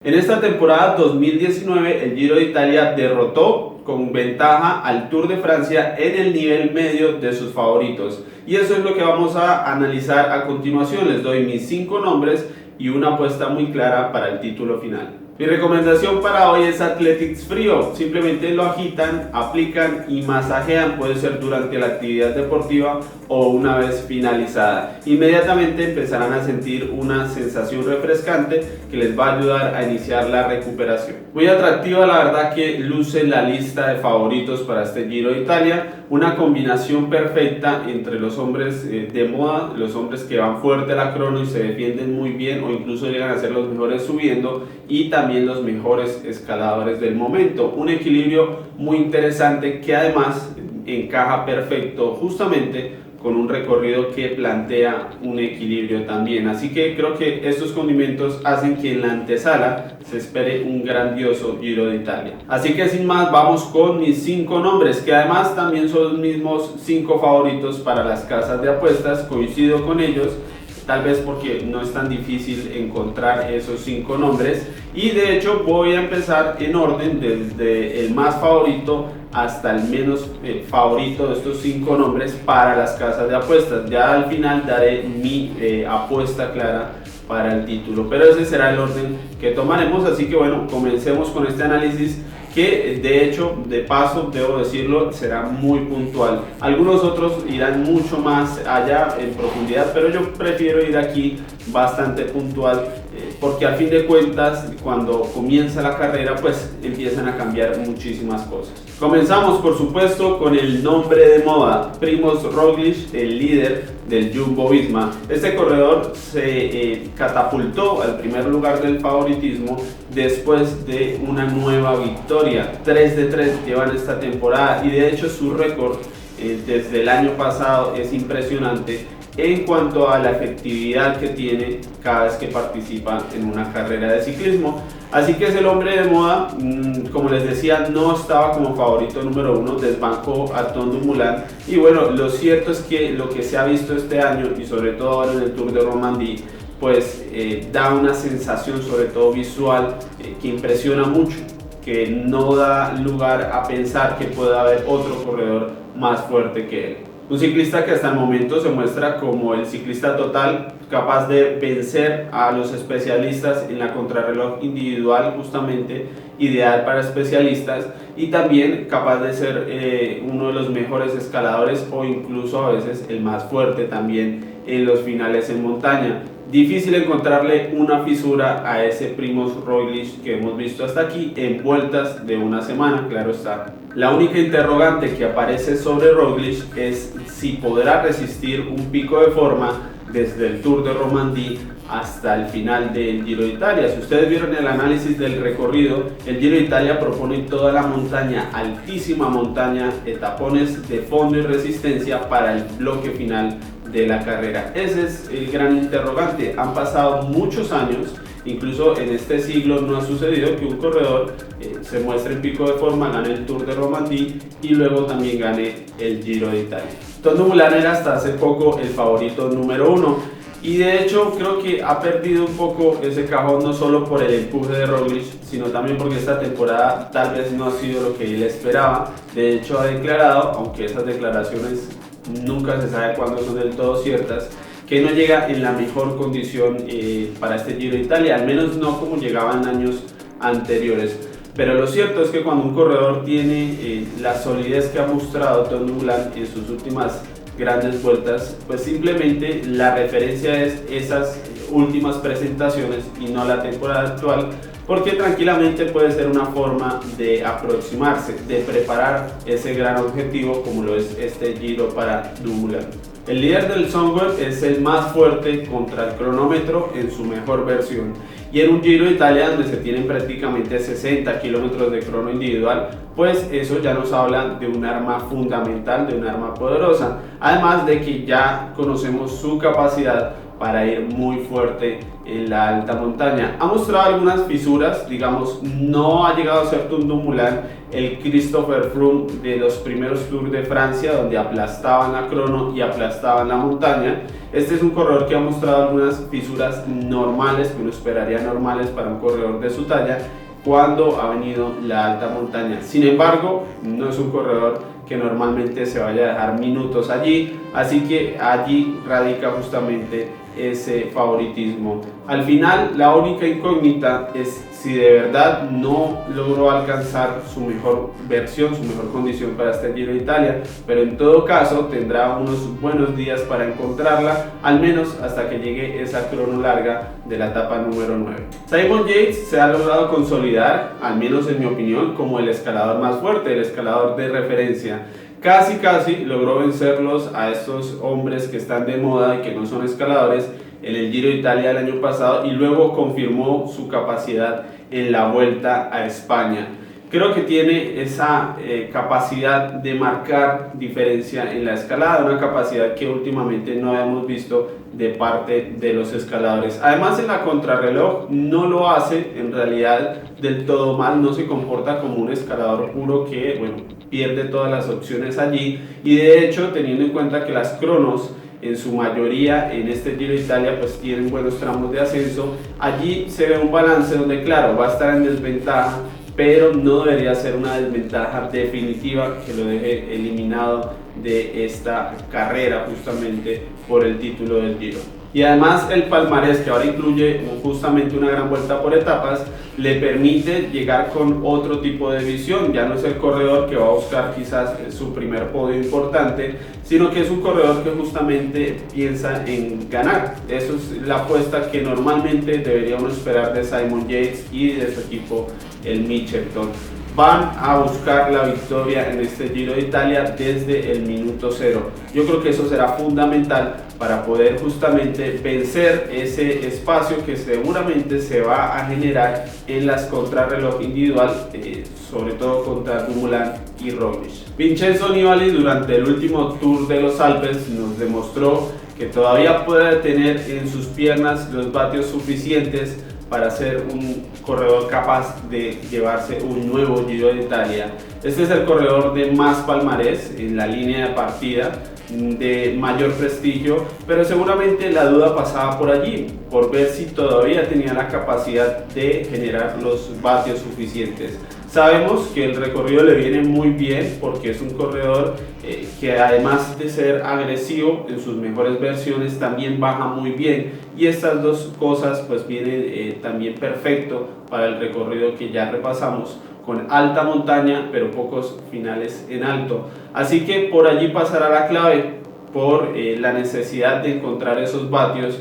En esta temporada 2019, el Giro de Italia derrotó con ventaja al Tour de Francia en el nivel medio de sus favoritos. Y eso es lo que vamos a analizar a continuación. Les doy mis 5 nombres y una apuesta muy clara para el título final. Mi recomendación para hoy es Athletics Frío. Simplemente lo agitan, aplican y masajean. Puede ser durante la actividad deportiva o una vez finalizada. Inmediatamente empezarán a sentir una sensación refrescante que les va a ayudar a iniciar la recuperación. Muy atractiva, la verdad, que luce la lista de favoritos para este Giro de Italia. Una combinación perfecta entre los hombres de moda, los hombres que van fuerte a la crono y se defienden muy bien o incluso llegan a ser los mejores subiendo, y también los mejores escaladores del momento. Un equilibrio muy interesante que además encaja perfecto justamente con un recorrido que plantea un equilibrio también. Así que creo que estos condimentos hacen que en la antesala se espere un grandioso Giro de Italia. Así que sin más, vamos con mis 5 nombres, que además también son los mismos 5 favoritos para las casas de apuestas. Coincido con ellos, tal vez porque no es tan difícil encontrar esos 5 nombres, y de hecho voy a empezar en orden desde el más favorito hasta el menos favorito de estos 5 nombres para las casas de apuestas. Ya al final daré mi apuesta clara para el título, pero ese será el orden que tomaremos. Así que bueno, comencemos con este análisis que de hecho, de paso, debo decirlo, será muy puntual. Algunos otros irán mucho más allá en profundidad, pero yo prefiero ir aquí bastante puntual, porque al fin de cuentas, cuando comienza la carrera, pues empiezan a cambiar muchísimas cosas. Comenzamos, por supuesto, con el nombre de moda, Primož Roglič, el líder del Jumbo-Visma. Este corredor se catapultó al primer lugar del favoritismo después de una nueva victoria. 3 de 3 llevan esta temporada, y de hecho su récord desde el año pasado es impresionante en cuanto a la efectividad que tiene cada vez que participa en una carrera de ciclismo. Así que es el hombre de moda. Como les decía, no estaba como favorito número 1, desbancó a Tom Dumoulin, y bueno, lo cierto es que lo que se ha visto este año, y sobre todo ahora en el Tour de Romandie, pues da una sensación, sobre todo visual, que impresiona mucho, que no da lugar a pensar que pueda haber otro corredor más fuerte que él. Un ciclista que hasta el momento se muestra como el ciclista total, capaz de vencer a los especialistas en la contrarreloj individual, justamente ideal para especialistas, y también capaz de ser uno de los mejores escaladores, o incluso a veces el más fuerte también en los finales en montaña. Difícil encontrarle una fisura a ese Primož Roglič que hemos visto hasta aquí en vueltas de una semana, claro está. La única interrogante que aparece sobre Roglič es si podrá resistir un pico de forma desde el Tour de Romandie hasta el final del Giro de Italia. Si ustedes vieron el análisis del recorrido, el Giro de Italia propone toda la montaña, altísima montaña, etapones de fondo y resistencia para el bloque final de la carrera. Ese es el gran interrogante. Han pasado muchos años, incluso en este siglo no ha sucedido que un corredor se muestre en pico de forma, gane el Tour de Romandie y luego también gane el Giro de Italia. Tom Dumoulin era hasta hace poco el favorito número 1, y de hecho creo que ha perdido un poco ese cajón, no solo por el empuje de Roglič, sino también porque esta temporada tal vez no ha sido lo que él esperaba. De hecho ha declarado, aunque esas declaraciones nunca se sabe cuándo son del todo ciertas, que no llega en la mejor condición para este Giro de Italia, al menos no como llegaba en años anteriores. Pero lo cierto es que cuando un corredor tiene la solidez que ha mostrado Tom Dumoulin en sus últimas grandes vueltas, pues simplemente la referencia es esas últimas presentaciones y no la temporada actual, porque tranquilamente puede ser una forma de aproximarse, de preparar ese gran objetivo como lo es este Giro para Dumoulin. El líder del Sunweb es el más fuerte contra el cronómetro en su mejor versión, y en un Giro de Italia donde se tienen prácticamente 60 kilómetros de crono individual, pues eso ya nos habla de un arma fundamental, de un arma poderosa, además de que ya conocemos su capacidad para ir muy fuerte en la alta montaña. Ha mostrado algunas fisuras, digamos, no ha llegado a ser tundumular el Christopher Froome de los primeros Tours de Francia, donde aplastaban la crono y aplastaban la montaña. Este es un corredor que ha mostrado algunas fisuras normales, que uno esperaría normales para un corredor de su talla, cuando ha venido la alta montaña. Sin embargo, no es un corredor que normalmente se vaya a dejar minutos allí, así que allí radica justamente ese favoritismo. Al final, la única incógnita es si de verdad no logró alcanzar su mejor versión, su mejor condición para este Giro de Italia, pero en todo caso tendrá unos buenos días para encontrarla, al menos hasta que llegue esa crono larga de la etapa número 9. Simon Yates se ha logrado consolidar, al menos en mi opinión, como el escalador más fuerte, el escalador de referencia. Casi logró vencerlos a estos hombres que están de moda y que no son escaladores en el Giro de Italia del año pasado, y luego confirmó su capacidad en la Vuelta a España. Creo que tiene esa capacidad de marcar diferencia en la escalada, una capacidad que últimamente no habíamos visto de parte de los escaladores. Además, en la contrarreloj no lo hace en realidad del todo mal, no se comporta como un escalador puro que, bueno, pierde todas las opciones allí, y de hecho, teniendo en cuenta que las cronos en su mayoría en este Giro de Italia pues tienen buenos tramos de ascenso, allí se ve un balance donde claro, va a estar en desventaja, pero no debería ser una desventaja definitiva que lo deje eliminado de esta carrera justamente por el título del Giro. Y además el palmarés, que ahora incluye justamente una gran vuelta por etapas, le permite llegar con otro tipo de visión. Ya no es el corredor que va a buscar quizás su primer podio importante, sino que es un corredor que justamente piensa en ganar. Eso es la apuesta que normalmente deberíamos esperar de Simon Yates y de su equipo, el Mitchelton. Van a buscar la victoria en este Giro de Italia desde el minuto cero. Yo creo que eso será fundamental para poder justamente vencer ese espacio que seguramente se va a generar en las contrarreloj individual, sobre todo contra Dumoulin y Roglic. Vincenzo Nibali durante el último Tour de los Alpes nos demostró que todavía puede tener en sus piernas los vatios suficientes para ser un corredor capaz de llevarse un nuevo Giro de Italia. Este es el corredor de más palmarés en la línea de partida, de mayor prestigio, pero seguramente la duda pasaba por allí, por ver si todavía tenía la capacidad de generar los vatios suficientes. Sabemos que el recorrido le viene muy bien porque es un corredor que además de ser agresivo en sus mejores versiones también baja muy bien, y estas dos cosas pues vienen también perfecto para el recorrido que ya repasamos, con alta montaña pero pocos finales en alto. Así que por allí pasará la clave, por la necesidad de encontrar esos vatios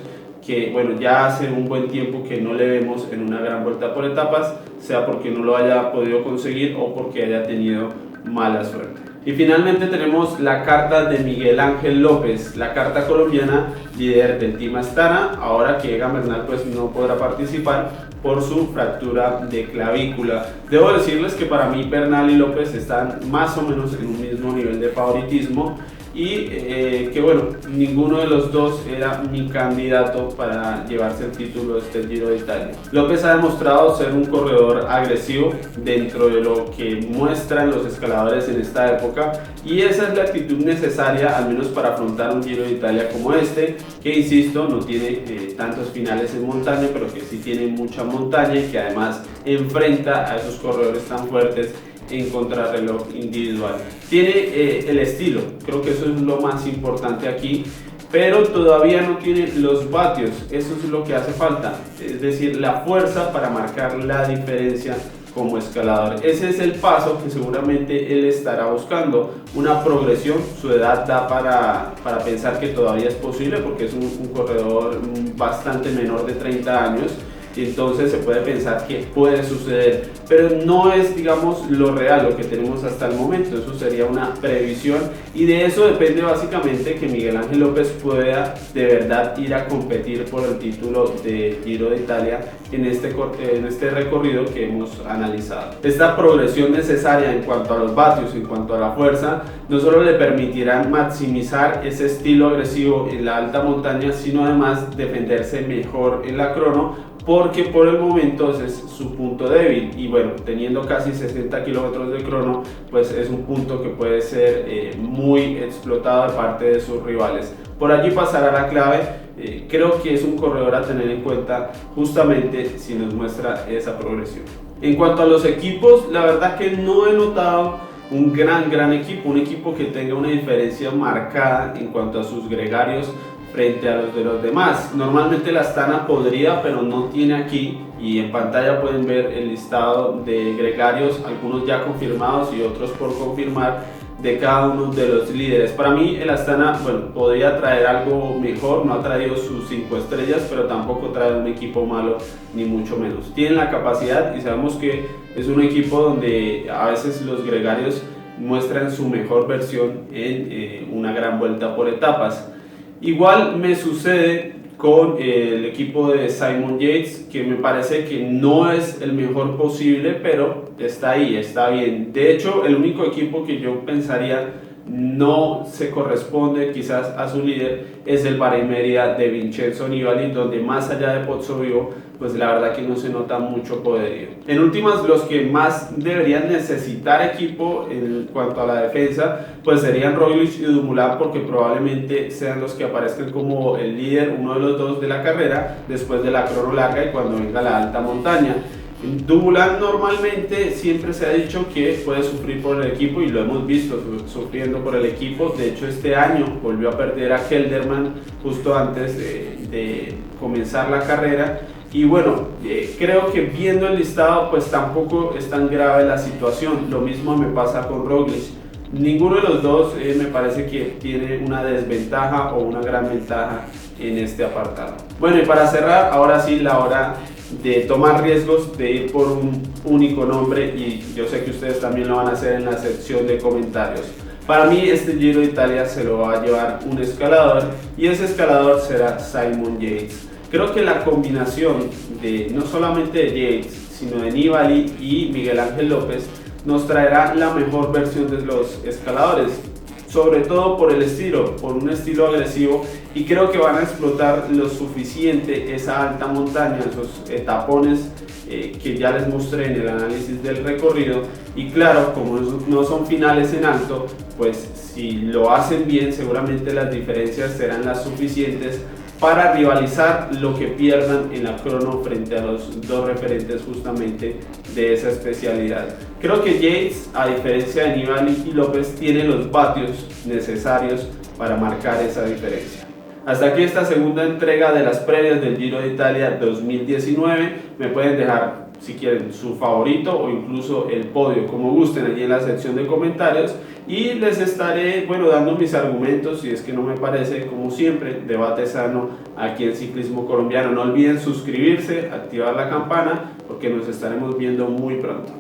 que bueno, ya hace un buen tiempo que no le vemos en una gran vuelta por etapas, sea porque no lo haya podido conseguir o porque haya tenido mala suerte. Y finalmente tenemos la carta de Miguel Ángel López, la carta colombiana, líder del Team Astana, ahora que Egan Bernal pues no podrá participar por su fractura de clavícula. Debo decirles que para mí Bernal y López están más o menos en un mismo nivel de favoritismo, y que bueno, ninguno de los dos era mi candidato para llevarse el título de este Giro de Italia. López ha demostrado ser un corredor agresivo dentro de lo que muestran los escaladores en esta época, y esa es la actitud necesaria al menos para afrontar un Giro de Italia como este, que insisto, no tiene tantos finales en montaña, pero que sí tiene mucha montaña y que además enfrenta a esos corredores tan fuertes en contrarreloj individual. Tiene el estilo, creo que eso es lo más importante aquí, pero todavía no tiene los vatios, eso es lo que hace falta, es decir, la fuerza para marcar la diferencia como escalador. Ese es el paso que seguramente él estará buscando, una progresión. Su edad da para pensar que todavía es posible porque es un corredor bastante menor de 30 años, y entonces se puede pensar que puede suceder, pero no es, digamos, lo real, lo que tenemos hasta el momento. Eso sería una previsión, y de eso depende básicamente que Miguel Ángel López pueda de verdad ir a competir por el título de Giro de Italia en este recorrido que hemos analizado. Esta progresión necesaria en cuanto a los vatios, en cuanto a la fuerza, no solo le permitirán maximizar ese estilo agresivo en la alta montaña, sino además defenderse mejor en la crono, porque por el momento ese es su punto débil, y bueno, teniendo casi 60 kilómetros de crono, pues es un punto que puede ser muy explotado de parte de sus rivales. Por allí pasará la clave. Creo que es un corredor a tener en cuenta justamente si nos muestra esa progresión. En cuanto a los equipos, la verdad que no he notado un gran equipo, un equipo que tenga una diferencia marcada en cuanto a sus gregarios frente a los de los demás. Normalmente la Astana podría, pero no tiene aquí, y en pantalla pueden ver el listado de gregarios, algunos ya confirmados y otros por confirmar, de cada uno de los líderes. Para mí el Astana, bueno, podría traer algo mejor, no ha traído sus 5 estrellas, pero tampoco trae un equipo malo, ni mucho menos. Tienen la capacidad, y sabemos que es un equipo donde a veces los gregarios muestran su mejor versión en una gran vuelta por etapas. Igual me sucede con el equipo de Simon Yates, que me parece que no es el mejor posible, pero está ahí, está bien. De hecho, el único equipo que yo pensaría no se corresponde quizás a su líder es el Bahrein Merida de Vincenzo Nibali, donde más allá de Pozzovivo, pues la verdad que no se nota mucho poderío. En últimas, los que más deberían necesitar equipo en cuanto a la defensa, pues serían Roglic y Dumoulin, porque probablemente sean los que aparezcan como el líder, uno de los dos de la carrera, después de la crono larga y cuando venga la alta montaña. Dumoulin normalmente siempre se ha dicho que puede sufrir por el equipo, y lo hemos visto sufriendo por el equipo. De hecho, este año volvió a perder a Kelderman justo antes de comenzar la carrera. Y bueno, creo que viendo el listado, pues tampoco es tan grave la situación. Lo mismo me pasa con Roglic. Ninguno de los dos me parece que tiene una desventaja o una gran ventaja en este apartado. Bueno, y para cerrar, ahora sí, la hora de tomar riesgos, de ir por un único nombre, y yo sé que ustedes también lo van a hacer en la sección de comentarios. Para mí este Giro de Italia se lo va a llevar un escalador, y ese escalador será Simon Yates. Creo que la combinación de no solamente de Yates, sino de Nibali y Miguel Ángel López nos traerá la mejor versión de los escaladores, sobre todo por el estilo, por un estilo agresivo, y creo que van a explotar lo suficiente esa alta montaña, esos etapones que ya les mostré en el análisis del recorrido. Y claro, como no son finales en alto, pues si lo hacen bien, seguramente las diferencias serán las suficientes para rivalizar lo que pierdan en la crono frente a los dos referentes justamente de esa especialidad. Creo que Yates, a diferencia de Nibali y López, tiene los vatios necesarios para marcar esa diferencia. Hasta aquí esta segunda entrega de las previas del Giro de Italia 2019. Me pueden dejar, si quieren, su favorito o incluso el podio, como gusten, allí en la sección de comentarios, y les estaré, bueno, dando mis argumentos si es que no me parece. Como siempre, debate sano aquí en Ciclismo Colombiano. No olviden suscribirse, activar la campana, porque nos estaremos viendo muy pronto.